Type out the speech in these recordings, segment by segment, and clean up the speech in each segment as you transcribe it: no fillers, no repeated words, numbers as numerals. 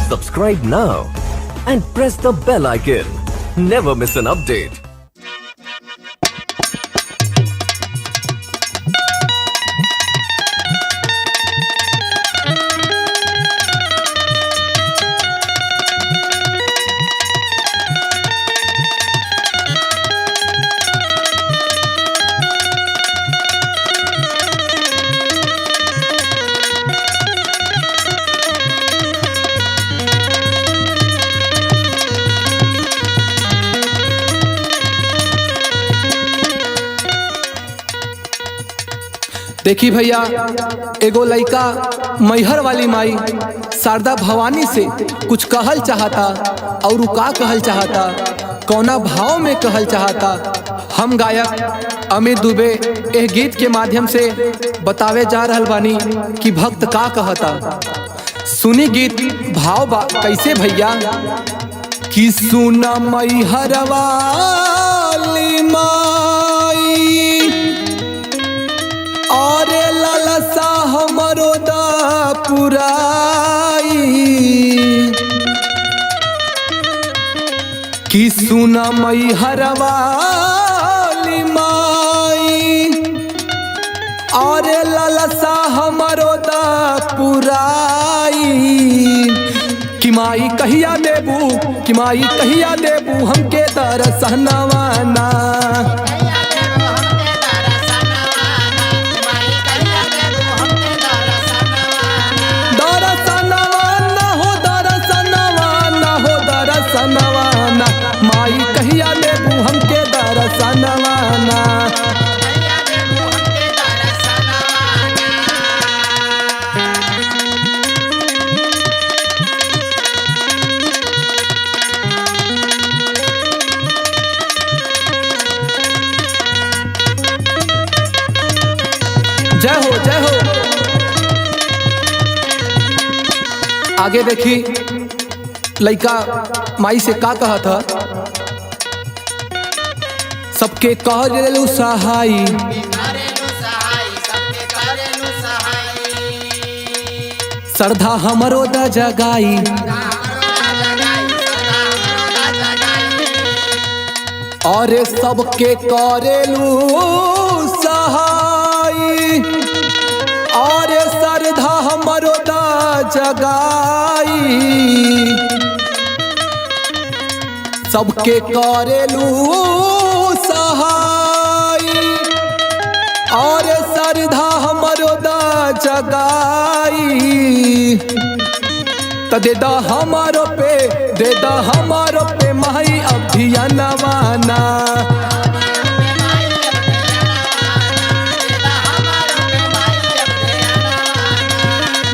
Subscribe now and press the bell icon. Never miss an update. देखी भैया, एगो लइका मैहर वाली माई शारदा भवानी से कुछ कहल चाहता और का कहल चाहता, कौना भाव में कहल चाहता। हम गायक अमित दुबे एह गीत के माध्यम से बतावे जा रहल बानी कि भक्त का कहता। सुनी गीत भाव बा कैसे भैया कि सुना मैहर वाली माई और लालसा हमरो दा पुराई कि सुना मैहर वाली माई और लालसा हमरो दा पुराई कि माई कहिया देबू, कि माई कहिया देबू हमके दर्शनवा ना। माई कहिया देबू हमके दर्शनवाना। जय हो जय हो। आगे देखी लइका माई से का कहा था, सबके करेलु सहाय, श्रद्धा हमरो दा जगाई, और सबके करेलु सहाय, और श्रद्धा हमरो दा जगाई, सबके करेलू सहाय, और श्रद्धा हमरो दा जगाई। त दे दा हमारो पे, दे दा हमारो पे माई अभियानवाना।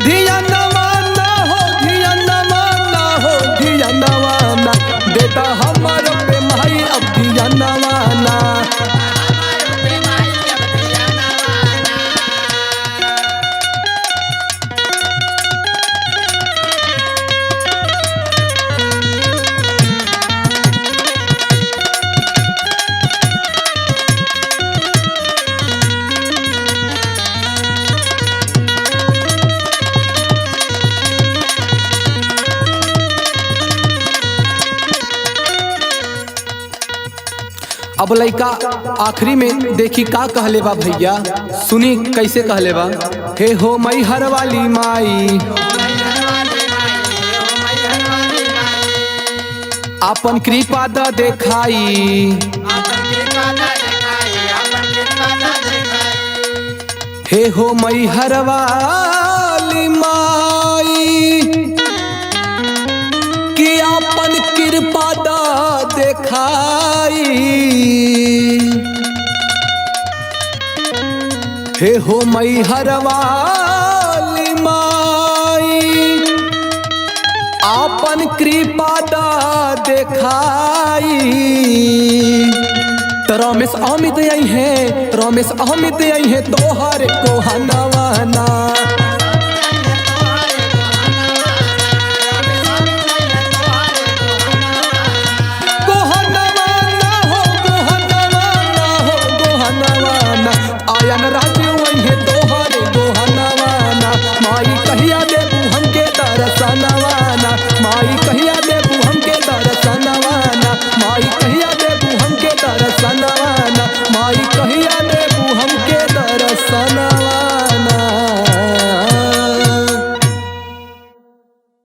धियानवाना हो, धियानवाना हो, धियानवाना दे दा हमारो पे माई अभियानवाना। अब लइका आखिरी में देखी का कहले बा भैया, सुनी कैसे कहले बा। हे हो मैहर वाली माई आपन कृपा दा देखाई, हे हो मैहर वाली माई कि आपन कृपा दा देखाई, हे हो मैहर वाली माई आपन कृपा दा देखाई। रमेश अमित आई है, रमेश अमित आई है तोहर को हनवाना।